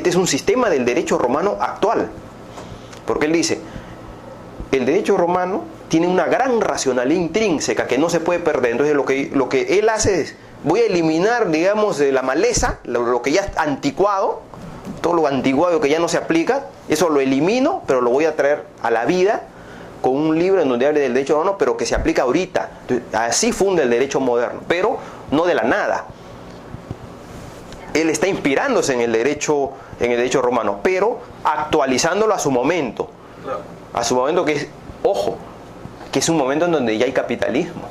este es un sistema del derecho romano actual. Porque él dice, el derecho romano tiene una gran racionalidad intrínseca que no se puede perder. Entonces lo que él hace es, voy a eliminar, digamos, de la maleza, lo que ya es anticuado, todo lo antiguado que ya no se aplica, eso lo elimino, pero lo voy a traer a la vida con un libro en donde hable del derecho romano, pero que se aplica ahorita. Entonces, así funda el derecho moderno, pero no de la nada. Él está inspirándose en el derecho romano, pero actualizándolo a su momento. A su momento que es, ojo, que es un momento en donde ya hay capitalismo.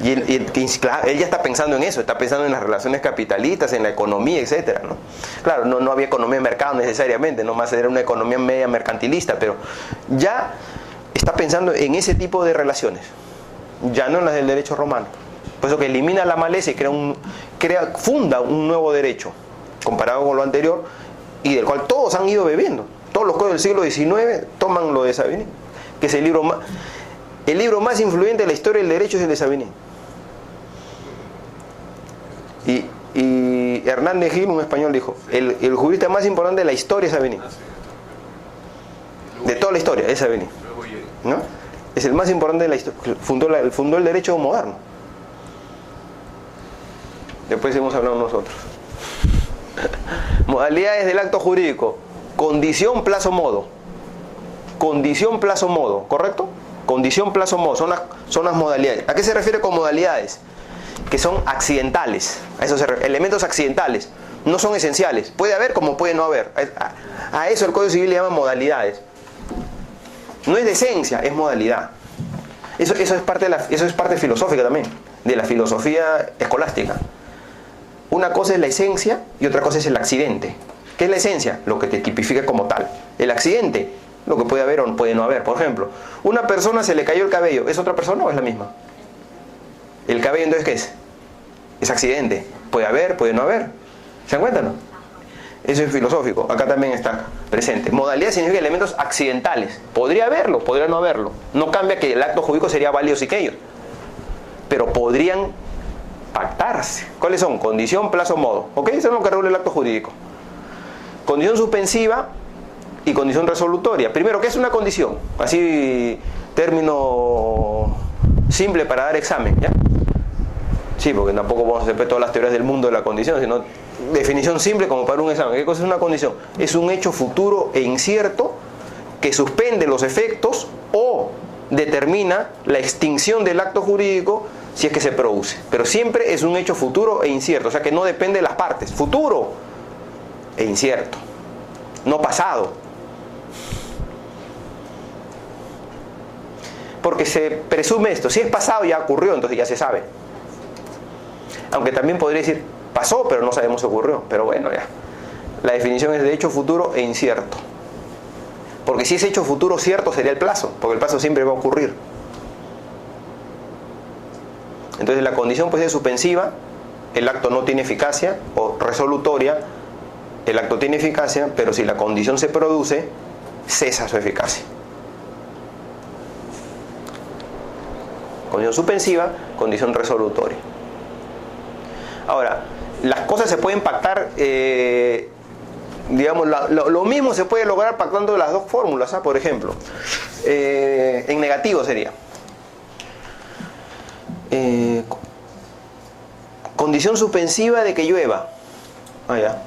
Y él ya está pensando en eso, está pensando en las relaciones capitalistas, en la economía, etcétera, ¿no? Claro, no había economía de mercado necesariamente, no más era una economía media mercantilista, pero ya está pensando en ese tipo de relaciones, ya no en las del derecho romano. Por eso que elimina la maleza y funda un nuevo derecho, comparado con lo anterior, y del cual todos han ido bebiendo. Todos los códigos del siglo XIX toman lo de Savigny, que es el libro más influyente de la historia del derecho, es el de Savigny. Y Hernández Gil, un español, dijo, el jurista más importante de la historia es Savigny. De toda la historia, es Savigny, ¿no? Es el más importante de la historia. Fundó el derecho moderno. Después hemos hablado nosotros. Modalidades del acto jurídico. Condición, plazo, modo. Condición, plazo, modo, ¿correcto? Condición, plazo, modo, son las modalidades. ¿A qué se refiere con modalidades? Que son accidentales. A eso elementos accidentales. No son esenciales. Puede haber como puede no haber. A eso el Código Civil le llama modalidades. No es de esencia, es modalidad. Eso es parte filosófica también, de la filosofía escolástica. Una cosa es la esencia y otra cosa es el accidente. ¿Qué es la esencia? Lo que te tipifica como tal. El accidente, lo que puede haber o puede no haber. Por ejemplo, una persona se le cayó el cabello. ¿Es otra persona o es la misma? El cabello, entonces, ¿qué es? Es accidente. Puede haber, puede no haber. ¿Se dan cuenta, no? Eso es filosófico. Acá también está presente. Modalidad significa elementos accidentales. Podría haberlo, podría no haberlo. No cambia que el acto jurídico sería válido si que ellos. Pero podrían pactarse. ¿Cuáles son? Condición, plazo, modo. ¿Ok? Eso es lo que regula el acto jurídico. Condición suspensiva y condición resolutoria. Primero, ¿qué es una condición? Así, término simple para dar examen, ¿ya? Sí, porque tampoco vamos a hacer todas las teorías del mundo de la condición, sino definición simple como para un examen. ¿Qué cosa es una condición? Es un hecho futuro e incierto que suspende los efectos o determina la extinción del acto jurídico si es que se produce. Pero siempre es un hecho futuro e incierto, o sea que no depende de las partes. Futuro e incierto, no pasado. Porque se presume esto, si es pasado ya ocurrió, entonces ya se sabe. Aunque también podría decir, pasó, pero no sabemos si ocurrió. Pero bueno, ya. La definición es de hecho futuro e incierto. Porque si es hecho futuro cierto sería el plazo, porque el plazo siempre va a ocurrir. Entonces la condición puede ser suspensiva, el acto no tiene eficacia, o resolutoria, el acto tiene eficacia, pero si la condición se produce, cesa su eficacia. Condición suspensiva, condición resolutoria. Ahora, las cosas se pueden pactar, digamos, lo mismo se puede lograr pactando las dos fórmulas, ¿ah? Por ejemplo, en negativo sería condición suspensiva de que llueva. Ya.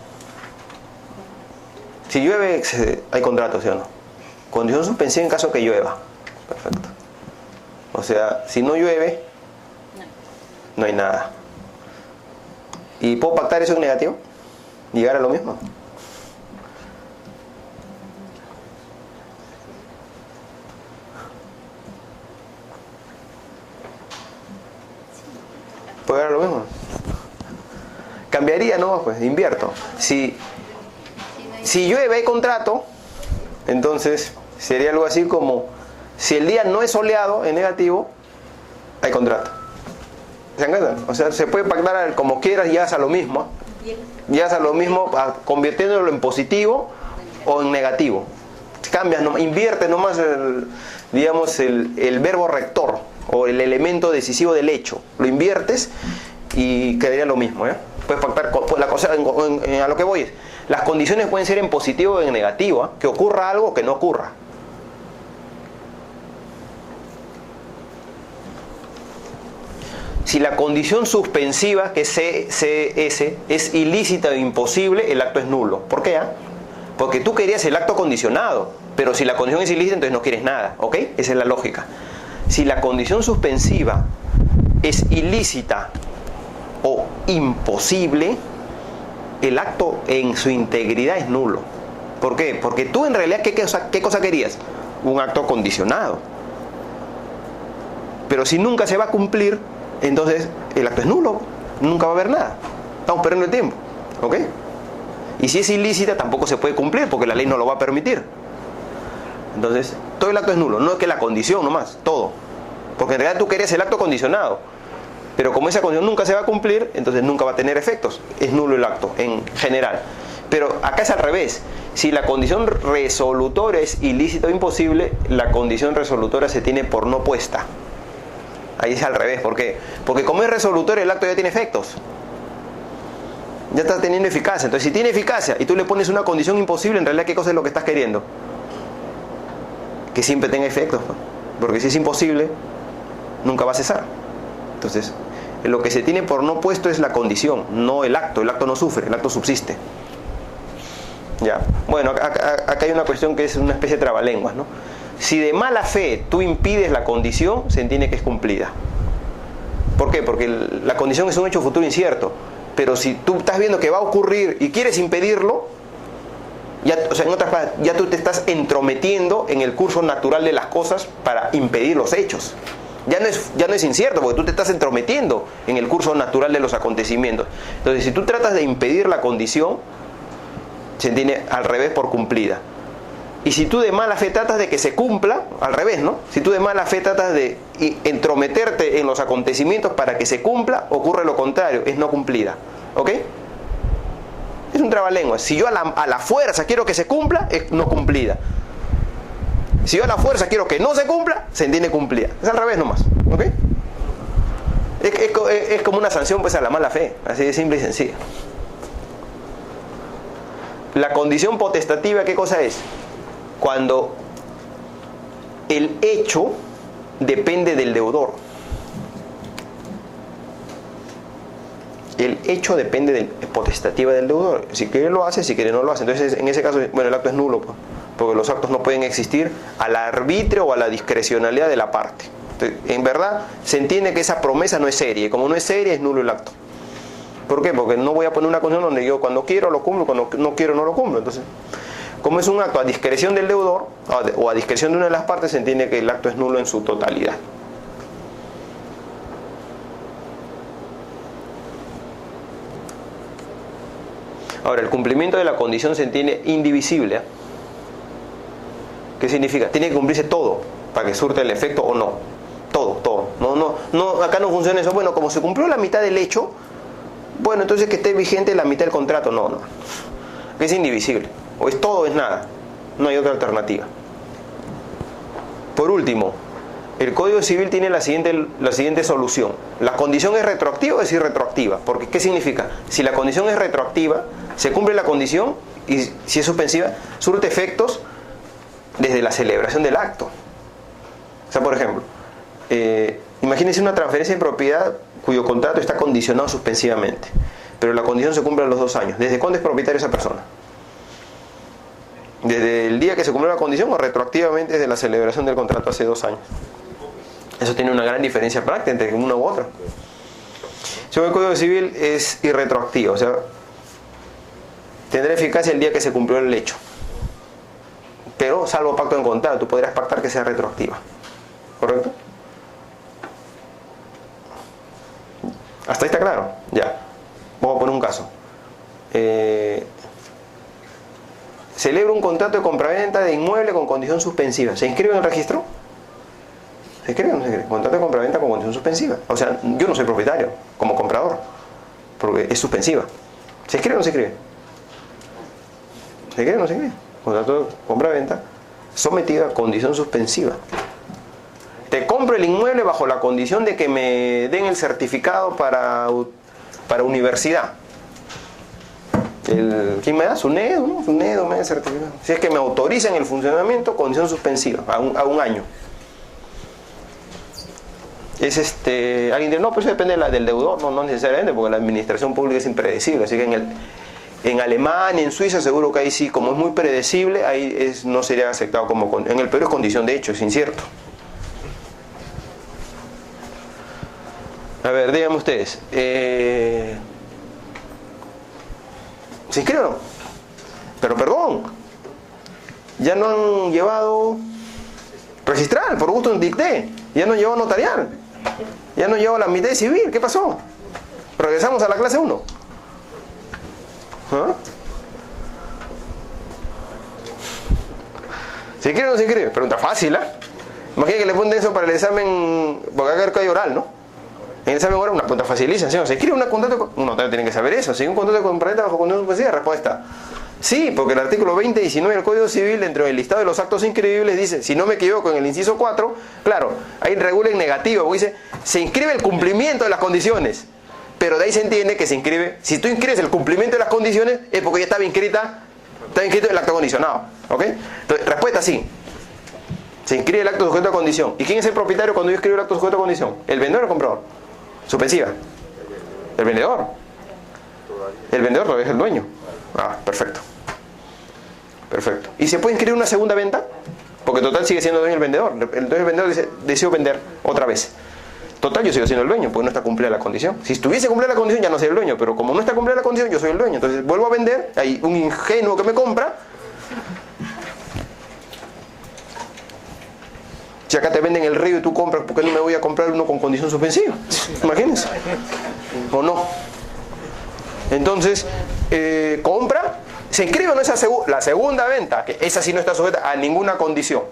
Si llueve, hay contrato, ¿sí o no? Condición suspensiva en caso que llueva. Perfecto. O sea, si no llueve, no hay nada. ¿Y puedo pactar eso en negativo? ¿Llegar a lo mismo? ¿Puedo llegar a lo mismo? Cambiaría, ¿no? Pues invierto. Si llueve hay contrato, entonces sería algo así como, si el día no es soleado, en negativo, hay contrato. ¿Se encuentran? O sea, se puede pactar como quieras y llegas a lo mismo. Llegas a lo mismo convirtiéndolo en positivo o en negativo. Cambias, invierte nomás el verbo rector o el elemento decisivo del hecho. Lo inviertes y quedaría lo mismo, ¿eh? Puedes pactar la cosa, a lo que voy es, Las condiciones pueden ser en positivo o en negativo, ¿eh? Que ocurra algo o que no ocurra. Si la condición suspensiva, que es CS, es ilícita o imposible, el acto es nulo. ¿Por qué? Porque tú querías el acto condicionado, pero si la condición es ilícita, entonces no quieres nada, ¿ok? Esa es la lógica. Si la condición suspensiva es ilícita o imposible, el acto en su integridad es nulo. ¿Por qué? Porque tú en realidad, ¿qué cosa querías? Un acto condicionado. Pero si nunca se va a cumplir, entonces el acto es nulo, nunca va a haber nada. Estamos perdiendo el tiempo, ¿ok? Y si es ilícita, tampoco se puede cumplir, porque la ley no lo va a permitir. Entonces, todo el acto es nulo, no es que la condición nomás, todo. Porque en realidad tú querías el acto condicionado, pero como esa condición nunca se va a cumplir, entonces nunca va a tener efectos. Es nulo el acto, en general. Pero acá es al revés. Si la condición resolutoria es ilícita o imposible, la condición resolutoria se tiene por no puesta. Ahí es al revés. ¿Por qué? Porque como es resolutoria, el acto ya tiene efectos. Ya está teniendo eficacia. Entonces, si tiene eficacia y tú le pones una condición imposible, en realidad, ¿qué cosa es lo que estás queriendo? Que siempre tenga efectos. Porque si es imposible, nunca va a cesar. Entonces, lo que se tiene por no puesto es la condición, no el acto. El acto no sufre, el acto subsiste. Ya. Bueno, acá hay una cuestión que es una especie de trabalenguas, ¿no? Si de mala fe tú impides la condición, se entiende que es cumplida. ¿Por qué? Porque la condición es un hecho futuro incierto. Pero si tú estás viendo que va a ocurrir y quieres impedirlo, ya, o sea, en otras palabras, ya tú te estás entrometiendo en el curso natural de las cosas para impedir los hechos. Ya no es incierto, porque tú te estás entrometiendo en el curso natural de los acontecimientos. Entonces, si tú tratas de impedir la condición, se entiende al revés por cumplida. Y si tú de mala fe tratas de que se cumpla, al revés, ¿no? Si tú de mala fe tratas de entrometerte en los acontecimientos para que se cumpla, ocurre lo contrario, es no cumplida. ¿Ok? Es un trabalenguas. Si yo a la fuerza quiero que se cumpla, es no cumplida. Si yo a la fuerza quiero que no se cumpla, se entiende cumplida. Es al revés nomás. ¿Ok? Es como una sanción pues a la mala fe. Así de simple y sencilla. La condición potestativa, ¿qué cosa es? Cuando el hecho depende del deudor. El hecho depende de la potestativa del deudor. Si quiere lo hace, si quiere no lo hace. Entonces, en ese caso, bueno, el acto es nulo, pues, porque los actos no pueden existir al arbitrio o a la discrecionalidad de la parte. Entonces, en verdad, se entiende que esa promesa no es seria. Y como no es seria, es nulo el acto. ¿Por qué? Porque no voy a poner una condición donde yo cuando quiero lo cumplo, cuando no quiero no lo cumplo. Entonces, como es un acto a discreción del deudor o a discreción de una de las partes, se entiende que el acto es nulo en su totalidad. Ahora, el cumplimiento de la condición se entiende indivisible. ¿Qué significa? Tiene que cumplirse todo para que surte el efecto o no. Todo. No, acá no funciona eso. Bueno, como se cumplió la mitad del hecho, bueno, entonces que esté vigente la mitad del contrato. No. Es indivisible. O es todo o es nada. No hay otra alternativa. Por último, el Código Civil tiene la siguiente solución. ¿La condición es retroactiva o es irretroactiva? Porque, ¿qué significa? Si la condición es retroactiva, se cumple la condición y si es suspensiva, surte efectos desde la celebración del acto. O sea, por ejemplo, imagínense una transferencia de propiedad cuyo contrato está condicionado suspensivamente, pero la condición se cumple a los 2 años. ¿Desde cuándo es propietaria esa persona? ¿Desde el día que se cumplió la condición o retroactivamente desde la celebración del contrato hace 2 años? Eso tiene una gran diferencia práctica entre una u otra. Según el Código Civil es irretroactivo, o sea, tendrá eficacia el día que se cumplió el hecho. Pero, salvo pacto en contrato, tú podrías pactar que sea retroactiva. ¿Correcto? ¿Hasta ahí está claro? Ya. Vamos a poner un caso. Celebro un contrato de compraventa de inmueble con condición suspensiva. ¿Se inscribe en el registro? ¿Se inscribe o no se inscribe? Contrato de compraventa con condición suspensiva. O sea, yo no soy propietario como comprador, porque es suspensiva. ¿Se inscribe o no se inscribe? ¿Se inscribe o no se inscribe? Contrato de compraventa sometido a condición suspensiva. Te compro el inmueble bajo la condición de que me den el certificado para universidad. ¿Quién me da? SUNEDO, ¿no? SUNEDO me da certificado. Si es que me autorizan el funcionamiento, condición suspensiva, a un año. Es alguien dice, no, pues eso depende del deudor, no necesariamente, porque la administración pública es impredecible, así que en Alemania, en Suiza, seguro que ahí sí, como es muy predecible, ahí no sería aceptado como, en el Perú es condición de hecho, es incierto. A ver, díganme ustedes, ¿se inscriben o no? Pero perdón, ya no han llevado registrar, por gusto en dicté, ya no han llevado notarial, ya no han llevado la mitad de civil, ¿qué pasó? Regresamos a la clase 1. ¿Ah? ¿Se inscribe o no se inscribe? Pregunta fácil, ¿eh? Imagina que le ponen eso para el examen, porque acá hay oral, ¿no? En el examen oral una pregunta facilísima, ¿sí? ¿Se inscribe un contrato? Un notario tiene que saber eso. ¿Si un contrato de compraventa bajo condición suspensiva? Respuesta: sí, porque el artículo 2019 del Código Civil, dentro del listado de los actos inscribibles, dice, si no me equivoco, en el inciso 4, claro, ahí regula en negativo, porque dice, se inscribe el cumplimiento de las condiciones. Pero de ahí se entiende que se inscribe, si tú inscribes el cumplimiento de las condiciones, es porque ya estaba inscrito el acto condicionado. ¿Ok? Entonces, respuesta: sí. Se inscribe el acto sujeto a condición. ¿Y quién es el propietario cuando yo escribo el acto sujeto a condición? ¿El vendedor o el comprador? Suspensiva. ¿El vendedor? El vendedor todavía es el dueño. Ah, perfecto. Perfecto. ¿Y se puede inscribir una segunda venta? Porque total sigue siendo dueño el vendedor. El vendedor dice, deseo vender otra vez. Total, yo sigo siendo el dueño, porque no está cumplida la condición. Si estuviese cumplida la condición, ya no soy el dueño. Pero como no está cumplida la condición, yo soy el dueño. Entonces vuelvo a vender, hay un ingenuo que me compra. Si acá te venden el río y tú compras, ¿por qué no me voy a comprar uno con condición suspensiva? Imagínense. ¿O no? Entonces, compra, se inscribe o no la segunda venta, que esa sí no está sujeta a ninguna condición.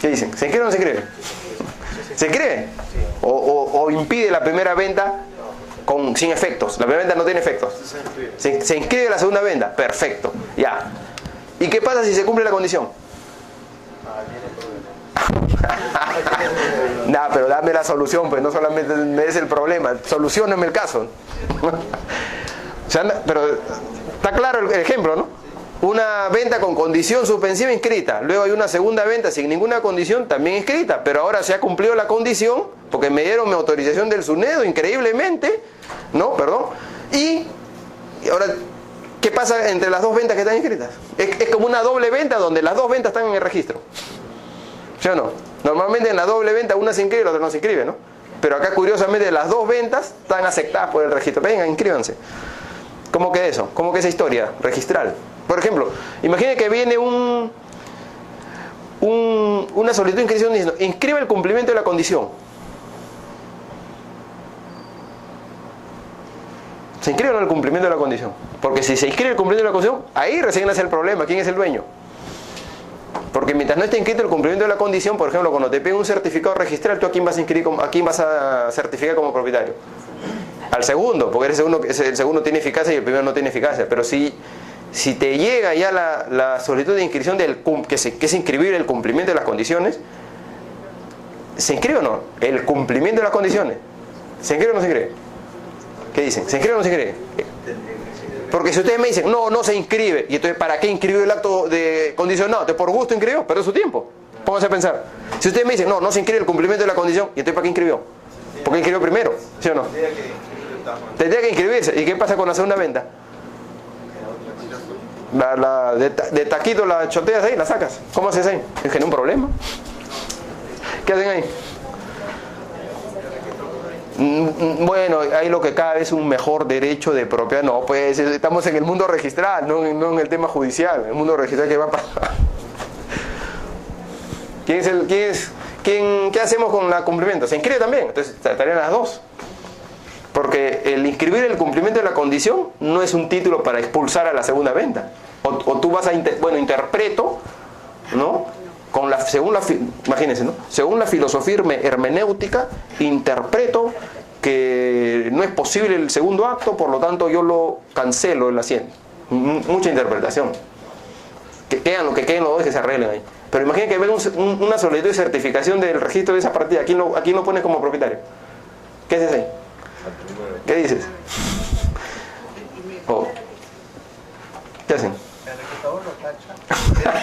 ¿Qué dicen? ¿Se inscribe o no se inscribe? ¿Se inscribe? ¿O impide la primera venta sin efectos? La primera venta no tiene efectos. ¿Se inscribe la segunda venta? Perfecto. Ya. ¿Y qué pasa si se cumple la condición? Nah, pero dame la solución, pues no solamente me des el problema, solucioname el caso. O sea, pero está claro el ejemplo, ¿no? Una venta con condición suspensiva inscrita, luego hay una segunda venta sin ninguna condición también inscrita, pero ahora se ha cumplido la condición porque me dieron mi autorización del SUNEDO increíblemente, ¿no? Perdón. Y ahora, ¿qué pasa entre las dos ventas que están inscritas? Es como una doble venta donde las dos ventas están en el registro. ¿Sí o no? Normalmente en la doble venta una se inscribe y la otra no se inscribe, ¿no? Pero acá curiosamente las dos ventas están aceptadas por el registro. Vengan, inscríbanse. ¿Cómo que eso? ¿Cómo que esa historia registral? Por ejemplo, imagine que viene una solicitud de inscripción diciendo, inscribe el cumplimiento de la condición. ¿Se inscribe o no el cumplimiento de la condición? Porque si se inscribe el cumplimiento de la condición, ahí recién nace el problema. ¿Quién es el dueño? Porque mientras no esté inscrito el cumplimiento de la condición, por ejemplo, cuando te piden un certificado registral, ¿tú a quién vas a inscribir, a quién vas a certificar como propietario? Al segundo, porque el segundo tiene eficacia y el primero no tiene eficacia. Pero si te llega ya la solicitud de inscripción que es inscribir el cumplimiento de las condiciones, ¿se inscribe o no? El cumplimiento de las condiciones. ¿Se inscribe o no se inscribe? ¿Qué dicen? ¿Se inscribe o no se inscribe? Porque si ustedes me dicen, no se inscribe, y entonces ¿para qué inscribió el acto de condicionado? Entonces por gusto inscribió, pero es su tiempo. Pónganse a pensar. Si ustedes me dicen, no se inscribe el cumplimiento de la condición, y entonces ¿para qué inscribió? ¿Por qué inscribió primero? ¿Sí o no? Tendría que inscribirse. ¿Y qué pasa con la segunda venta? De taquito la choteas ahí, la sacas. ¿Cómo haces ahí? Es que no hay un problema. ¿Qué hacen ahí? Bueno, hay lo que cabe es un mejor derecho de propiedad. No, pues estamos en el mundo registral, no en el tema judicial. El mundo registral, ¿qué va a pasar? ¿Qué hacemos con el cumplimiento? ¿Se inscribe también? Entonces estarían las dos. Porque el inscribir el cumplimiento de la condición no es un título para expulsar a la segunda venta. O tú vas a interpreto, ¿no? Imagínense, ¿no? Según la filosofía hermenéutica, interpreto que no es posible el segundo acto, por lo tanto yo lo cancelo en la hacienda. Mucha interpretación. Que queden los dos, que se arreglen ahí. Pero imaginen que ven una solicitud de certificación del registro de esa partida. ¿A quién lo pones como propietario? ¿Qué haces ahí? ¿Qué dices?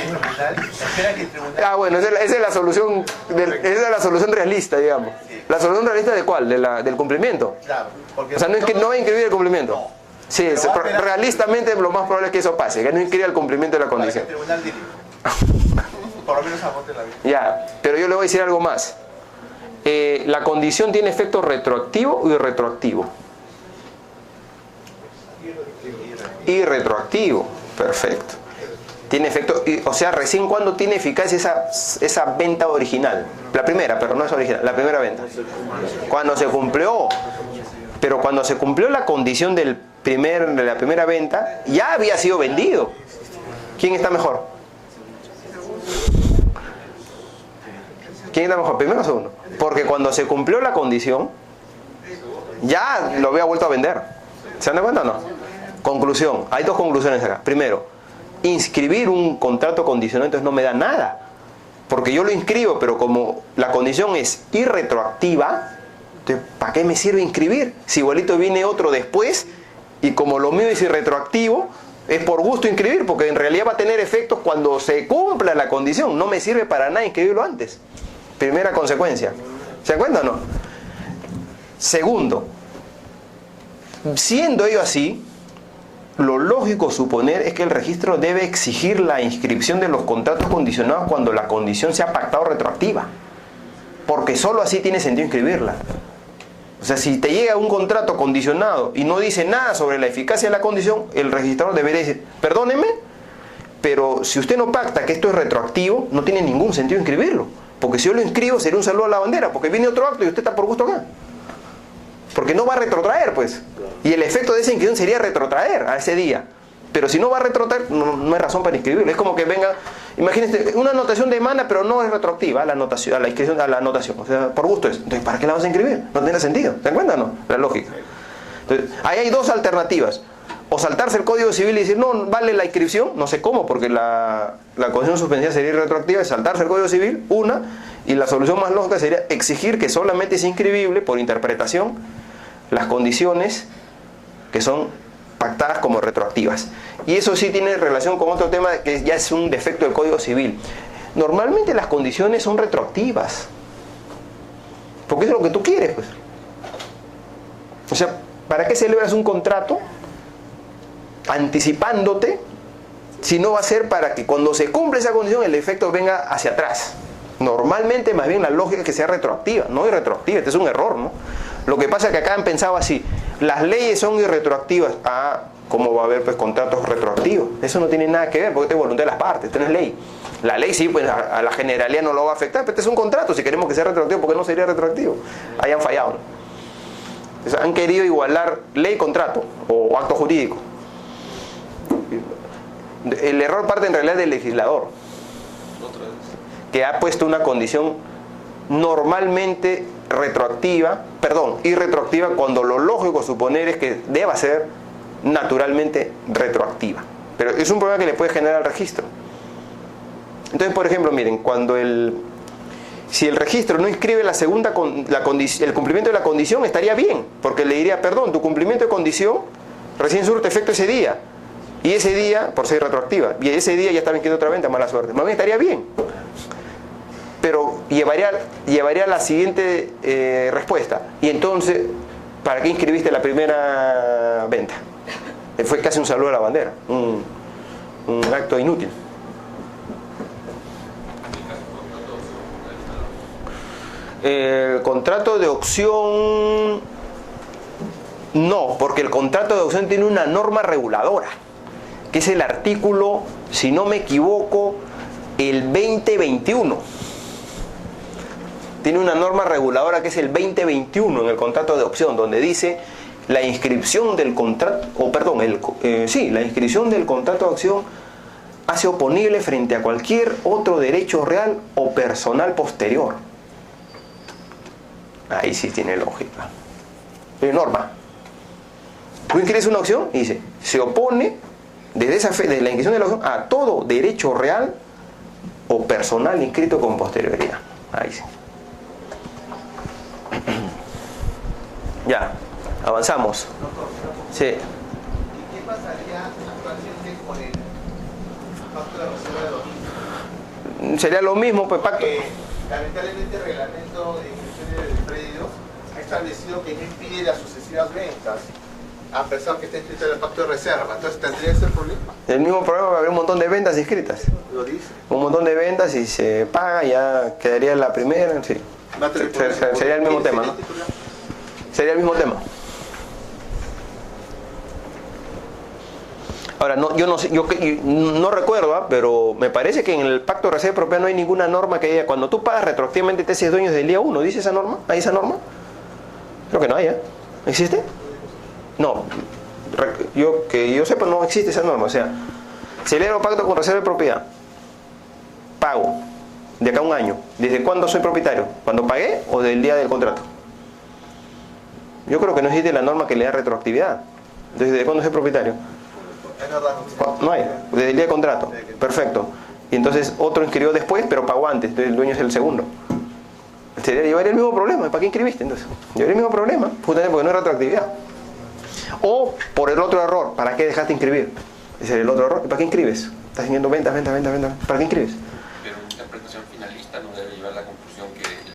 Espera que el tribunal... Ah, bueno, esa es la solución, esa es la solución realista, digamos. ¿La solución realista de cuál? ¿Del cumplimiento? Claro, porque O sea, no va a inscribir el cumplimiento. No. Sí, Pero va a esperar- realistamente lo más probable es que eso pase, que no inscriba el cumplimiento de la para que condición. el tribunal dirija. Por lo menos agote la vida. Ya, pero yo le voy a decir algo más. La condición tiene efecto retroactivo y retroactivo. Y retroactivo, perfecto. Tiene efecto, o sea, recién cuando tiene eficacia esa venta original. La primera, pero no es original, la primera venta. Cuando se cumplió. Pero cuando se cumplió la condición de la primera venta, ya había sido vendido. ¿Quién está mejor? ¿Quién está mejor? ¿Primero o segundo? Porque cuando se cumplió la condición, ya lo había vuelto a vender. ¿Se dan cuenta o no? Conclusión. Hay dos conclusiones acá. Primero, inscribir un contrato condicional entonces no me da nada. Porque yo lo inscribo, pero como la condición es irretroactiva, entonces, ¿para qué me sirve inscribir? Si igualito viene otro después, y como lo mío es irretroactivo, es por gusto inscribir, porque en realidad va a tener efectos cuando se cumpla la condición. No me sirve para nada inscribirlo antes. Primera consecuencia. ¿Se dan cuenta o no? Segundo, siendo ello así, lo lógico suponer es que el registro debe exigir la inscripción de los contratos condicionados cuando la condición sea pactada o retroactiva. Porque solo así tiene sentido inscribirla. O sea, si te llega un contrato condicionado y no dice nada sobre la eficacia de la condición, el registrador debería decir, perdóneme, pero si usted no pacta que esto es retroactivo, no tiene ningún sentido inscribirlo. Porque si yo lo inscribo sería un saludo a la bandera, porque viene otro acto y usted está por gusto acá. Porque no va a retrotraer, pues. Y el efecto de esa inscripción sería retrotraer a ese día. Pero si no va a retrotraer, no hay razón para inscribirlo. Es como que venga, imagínese, una anotación de emana, pero no es retroactiva a la anotación, a la inscripción, a la anotación. O sea, por gusto es. Entonces, ¿para qué la vas a inscribir? No tiene sentido. ¿Se dan cuenta o no? La lógica. Entonces, ahí hay dos alternativas. O saltarse el Código Civil y decir, no, vale la inscripción, no sé cómo, porque la condición suspendida sería retroactiva, es saltarse el Código Civil, una, y la solución más lógica sería exigir que solamente es inscribible, por interpretación, las condiciones que son pactadas como retroactivas. Y eso sí tiene relación con otro tema que ya es un defecto del Código Civil. Normalmente las condiciones son retroactivas, porque eso es lo que tú quieres, pues. O sea, ¿para qué celebras un contrato anticipándote si no va a ser para que cuando se cumple esa condición el efecto venga hacia atrás? Normalmente más bien la lógica es que sea retroactiva, no irretroactiva. Este es un error, ¿no? Lo que pasa es que acá han pensado así, las leyes son irretroactivas. Ah, ¿cómo va a haber pues contratos retroactivos? Eso no tiene nada que ver, porque esto es voluntad de las partes, esto no es ley. La ley sí, pues a la generalidad no lo va a afectar, pero este es un contrato, si queremos que sea retroactivo, ¿por qué no sería retroactivo? Ahí han fallado, ¿no? Entonces, han querido igualar ley y contrato, o acto jurídico. El error parte en realidad del legislador, que ha puesto una condición normalmente irretroactiva, cuando lo lógico suponer es que deba ser naturalmente retroactiva. Pero es un problema que le puede generar al registro. Entonces, por ejemplo, miren, si el registro no inscribe el cumplimiento de la condición, estaría bien, porque le diría, perdón, tu cumplimiento de condición recién surte efecto ese día. Y ese día, por ser retroactiva, y ese día ya está inscrito otra venta, mala suerte. Más bien estaría bien. Pero llevaría la siguiente respuesta. Y entonces, ¿para qué inscribiste la primera venta? Fue casi un saludo a la bandera, un acto inútil. El contrato de opción no, porque el contrato de opción tiene una norma reguladora, que es el artículo, si no me equivoco, el 2021. Tiene una norma reguladora que es el 2021 en el contrato de opción, donde dice la inscripción del contrato, la inscripción del contrato de opción hace oponible frente a cualquier otro derecho real o personal posterior. Ahí sí tiene lógica. Es norma. Tú inscribes una opción y dice, se opone desde la inscripción de la opción a todo derecho real o personal inscrito con posterioridad. Ahí sí. Ya, avanzamos. Sí. ¿Qué pasaría actualmente con el pacto de reserva de dominio? sería lo mismo, pues pacto. Que lamentablemente el reglamento de inscripción del predio ha establecido que no impide las sucesivas ventas, a pesar que está inscrito en el pacto de reserva. Entonces tendría ese problema. El mismo problema, va a haber un montón de ventas inscritas. Lo dice. Un montón de ventas y se paga, ya quedaría la primera, sí. Va a tener problema. Sería el mismo tema, ¿no? Sería el mismo tema. Ahora, no, yo no sé, yo no recuerdo, ¿ah? Pero me parece que en el pacto de reserva de propiedad no hay ninguna norma que diga cuando tú pagas retroactivamente te haces dueño del día 1. ¿Dice esa norma? ¿Hay esa norma? Creo que no hay, ¿eh? ¿Existe? No. Que yo sepa, no existe esa norma. O sea, celebro pacto con reserva de propiedad. Pago. De acá a un año. ¿Desde cuándo soy propietario? ¿Cuando pagué o del día del contrato? Yo creo que no existe la norma que le da retroactividad. Entonces, ¿desde cuándo soy propietario? Es verdad. No hay, desde el día de contrato. Perfecto. Y entonces otro inscribió después, pero pagó antes. Entonces el dueño es el segundo. Llevaría el mismo problema. ¿Para qué inscribiste entonces? Llevaría el mismo problema, justamente porque no es retroactividad. O por el otro error, ¿para qué dejaste inscribir? Ese es el otro error. ¿Para qué inscribes? Estás haciendo ventas. ¿Para qué inscribes?